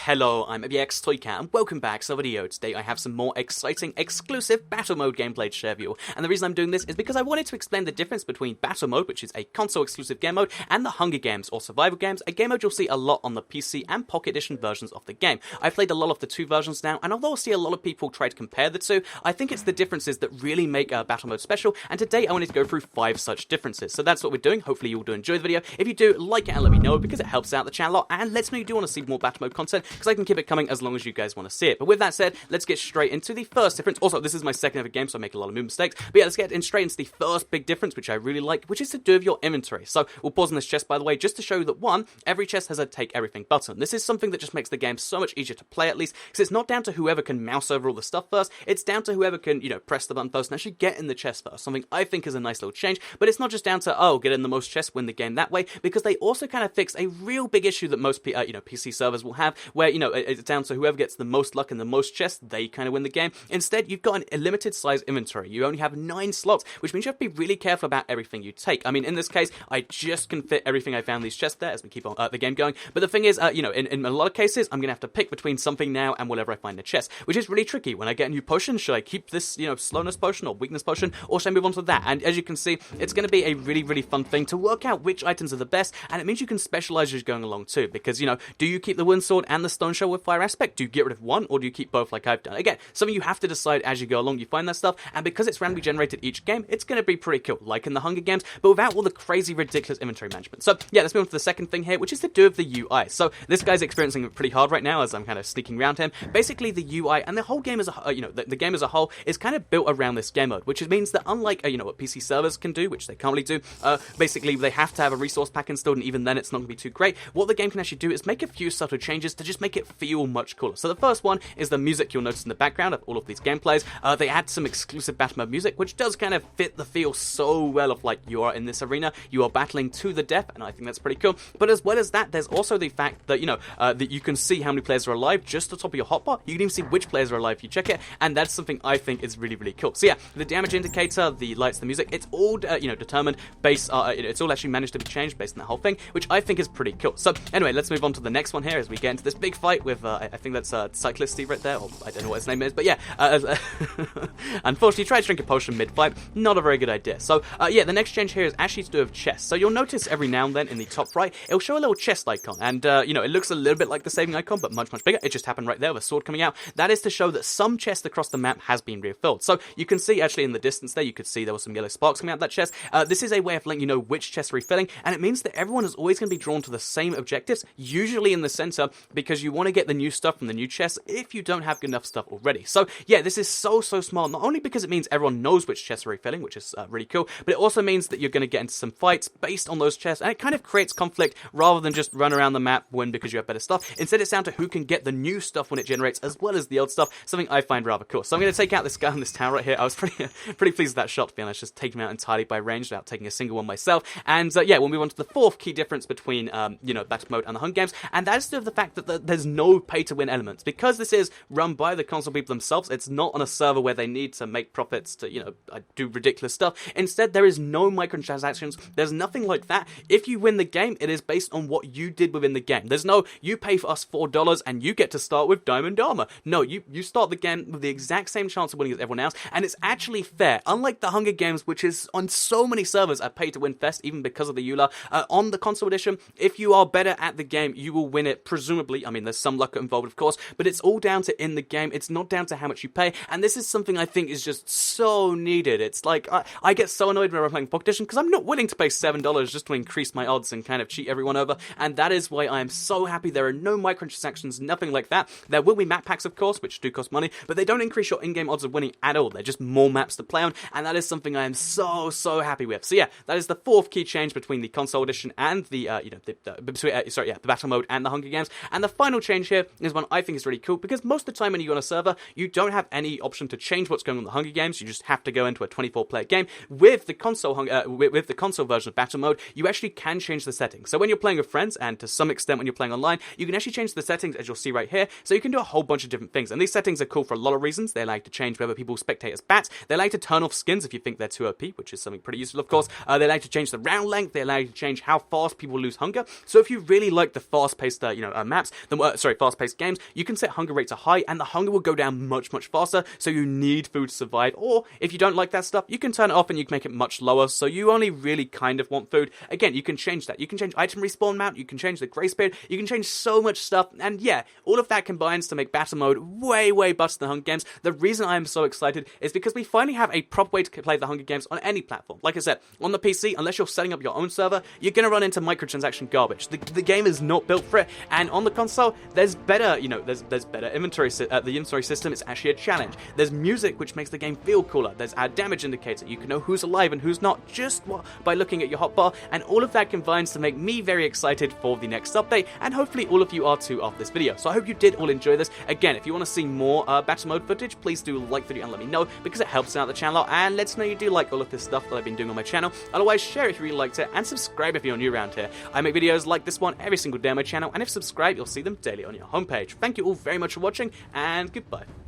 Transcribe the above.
Hello, I'm MBX Toycat, and welcome back to the video. Today I have some more exciting, exclusive Battle Mode gameplay to share with you. And the reason I'm doing this is because I wanted to explain the difference between Battle Mode, which is a console-exclusive game mode, and the Hunger Games, or Survival Games, a game mode you'll see a lot on the PC and Pocket Edition versions of the game. I've played a lot of the two versions now, and although I see a lot of people try to compare the two, I think it's the differences that really make Battle Mode special, and today I wanted to go through 5 such differences. So that's what we're doing. Hopefully you'll do enjoy the video. If you do, like it and let me know, because it helps out the channel a lot, and lets me know you do want to see more Battle Mode content, because I can keep it coming as long as you guys want to see it. But with that said, let's get straight into the first difference. Also, this is my second ever game, so I make a lot of mistakes. But yeah, let's get straight into the first big difference, which I really like, which is to do with your inventory. So we'll pause on this chest, by the way, just to show you that, one, every chest has a take everything button. This is something that just makes the game so much easier to play, at least, because it's not down to whoever can mouse over all the stuff first. It's down to whoever can, press the button first and actually get in the chest first. Something I think is a nice little change. But it's not just down to, oh, get in the most chests, win the game that way, because they also kind of fix a real big issue that most PC servers will have, where, it's down to whoever gets the most luck and the most chests, they kind of win the game. Instead, you've got a limited size inventory. You only have 9 slots, which means you have to be really careful about everything you take. I mean, in this case, I just can fit everything I found in these chests there as we keep on the game going. But the thing is, in a lot of cases, I'm going to have to pick between something now and whatever I find in the chest, which is really tricky. When I get a new potion, should I keep this, slowness potion or weakness potion, or should I move on to that? And as you can see, it's going to be a really, really fun thing to work out which items are the best, and it means you can specialize as you're going along too, because, do you keep the wind sword and the stone shell with fire aspect? Do you get rid of one, or do you keep both like I've done? Again, something you have to decide as you go along. You find that stuff, and because it's randomly generated each game, it's going to be pretty cool, like in the Hunger Games, but without all the crazy, ridiculous inventory management. So yeah, let's move on to the second thing here, which is to do with the UI. So this guy's experiencing it pretty hard right now as I'm kind of sneaking around him. Basically, the UI and the whole game as a the game as a whole is kind of built around this game mode, which means that unlike what PC servers can do, which they can't really do, basically they have to have a resource pack installed, and even then it's not going to be too great. What the game can actually do is make a few subtle changes to just make it feel much cooler. So the first one is the music you'll notice in the background of all of these gameplays. They add some exclusive battle mode music, which does kind of fit the feel so well of like you are in this arena, you are battling to the death, and I think that's pretty cool. But as well as that, there's also the fact that that you can see how many players are alive just at the top of your hotbar. You can even see which players are alive if you check it, and that's something I think is really, really cool. So yeah, the damage indicator, the lights, the music, it's all determined based. It's all actually managed to be changed based on that whole thing, which I think is pretty cool. So anyway, let's move on to the next one here as we get into this big fight with I think that's Cyclist Steve right there, or I don't know what his name is, but yeah, unfortunately, try to drink a potion mid-fight, not a very good idea. So yeah, the next change here is actually to do with chests. So you'll notice every now and then in the top right, it'll show a little chest icon, and it looks a little bit like the saving icon, but much, much bigger. It just happened right there with a sword coming out. That is to show that some chest across the map has been refilled. So you can see actually in the distance there, you could see there was some yellow sparks coming out of that chest. This is a way of letting you know which chests are refilling, and it means that everyone is always going to be drawn to the same objectives, usually in the center, because you want to get the new stuff from the new chests if you don't have good enough stuff already. So yeah, this is so smart, not only because it means everyone knows which chests are refilling, which is really cool, but it also means that you're going to get into some fights based on those chests, and it kind of creates conflict rather than just run around the map, win because you have better stuff. Instead, it's down to who can get the new stuff when it generates, as well as the old stuff, something I find rather cool. So I'm going to take out this guy on this tower right here. I was pretty pleased with that shot, to be honest, just taking him out entirely by range without taking a single one myself. And yeah, we'll move on to the fourth key difference between Battle Mode and the Hunger Games, and that is the fact that there's no pay-to-win elements. Because this is run by the console people themselves, it's not on a server where they need to make profits to, do ridiculous stuff. Instead, there is no microtransactions. There's nothing like that. If you win the game, it is based on what you did within the game. There's no, you pay for us $4 and you get to start with diamond armor. No, you start the game with the exact same chance of winning as everyone else, and it's actually fair. Unlike the Hunger Games, which is on so many servers a pay-to-win fest, even because of the EULA, on the console edition, if you are better at the game, you will win it, presumably. I mean, there's some luck involved, of course, but it's all down to in the game. It's not down to how much you pay, and this is something I think is just so needed. It's like, I get so annoyed when I'm playing Pocket Edition, because I'm not willing to pay $7 just to increase my odds and kind of cheat everyone over, and that is why I am so happy there are no microtransactions, nothing like that. There will be map packs, of course, which do cost money, but they don't increase your in-game odds of winning at all. They're just more maps to play on, and that is something I am so happy with. So yeah, that is the fourth key change between the console edition and the the Battle Mode and the Hunger Games. And the final change here is one I think is really cool, because most of the time when you go on a server, you don't have any option to change what's going on in the Hunger Games. You just have to go into a 24-player game. With the console with the console version of Battle Mode, you actually can change the settings. So when you're playing with friends, and to some extent when you're playing online, you can actually change the settings, as you'll see right here. So you can do a whole bunch of different things, and these settings are cool for a lot of reasons. They like to change whether people spectate as bats. They like to turn off skins if you think they're too OP, which is something pretty useful, of course. They like to change the round length. They allow you to change how fast people lose hunger. So if you really like the fast-paced, maps, the fast-paced games, you can set hunger rate to high, and the hunger will go down much, much faster, so you need food to survive. Or, if you don't like that stuff, you can turn it off and you can make it much lower, so you only really kind of want food. Again, you can change that. You can change item respawn mount, you can change the grace period, you can change so much stuff, and yeah, all of that combines to make battle mode way, way better than Hunger Games. The reason I am so excited is because we finally have a proper way to play the Hunger Games on any platform. Like I said, on the PC, unless you're setting up your own server, you're gonna run into microtransaction garbage. The game is not built for it, and on the console, there's better, there's better inventory. The inventory system is actually a challenge. There's music, which makes the game feel cooler. There's our damage indicator. You can know who's alive and who's not just by looking at your hotbar, and all of that combines to make me very excited for the next update, and hopefully all of you are too after this video. So I hope you did all enjoy this. Again, if you want to see more battle mode footage, please do like the video and let me know, because it helps out the channel and lets me know you do like all of this stuff that I've been doing on my channel. Otherwise, share it if you really liked it, and subscribe if you're new around here. I make videos like this one every single day on my channel, and if subscribed, you'll see them daily on your homepage. Thank you all very much for watching, and goodbye.